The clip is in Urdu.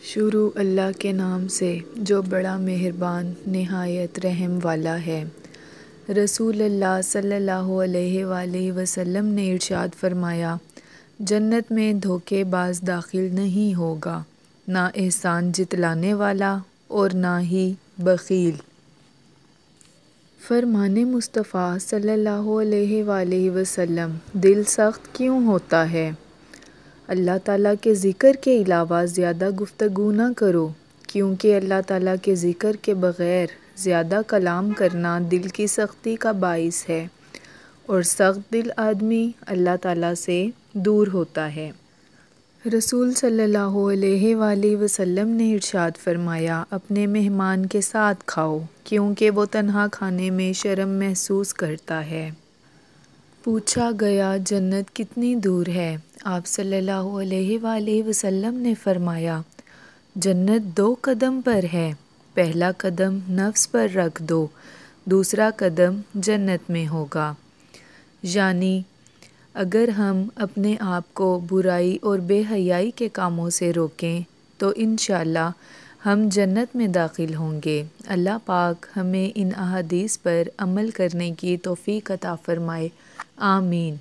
شروع اللہ کے نام سے جو بڑا مہربان نہایت رحم والا ہے۔ رسول اللہ صلی اللہ علیہ وآلہ وسلم نے ارشاد فرمایا، جنت میں دھوکے باز داخل نہیں ہوگا، نہ احسان جتلانے والا اور نہ ہی بخیل۔ فرمان مصطفیٰ صلی اللہ علیہ وآلہ وسلم، دل سخت کیوں ہوتا ہے؟ اللہ تعالیٰ کے ذکر کے علاوہ زیادہ گفتگو نہ کرو، کیونکہ اللہ تعالیٰ کے ذکر کے بغیر زیادہ کلام کرنا دل کی سختی کا باعث ہے، اور سخت دل آدمی اللہ تعالیٰ سے دور ہوتا ہے۔ رسول صلی اللہ علیہ وآلہ وسلم نے ارشاد فرمایا، اپنے مہمان کے ساتھ کھاؤ، کیونکہ وہ تنہا کھانے میں شرم محسوس کرتا ہے۔ پوچھا گیا، جنت کتنی دور ہے؟ آپ صلی اللہ علیہ وآلہ وسلم نے فرمایا، جنت 2 قدم پر ہے، پہلا قدم نفس پر رکھ دو، دوسرا قدم جنت میں ہوگا۔ یعنی اگر ہم اپنے آپ کو برائی اور بے حیائی کے کاموں سے روکیں تو انشاءاللہ ہم جنت میں داخل ہوں گے۔ اللہ پاک ہمیں ان احادیث پر عمل کرنے کی توفیق عطا فرمائے، آمین۔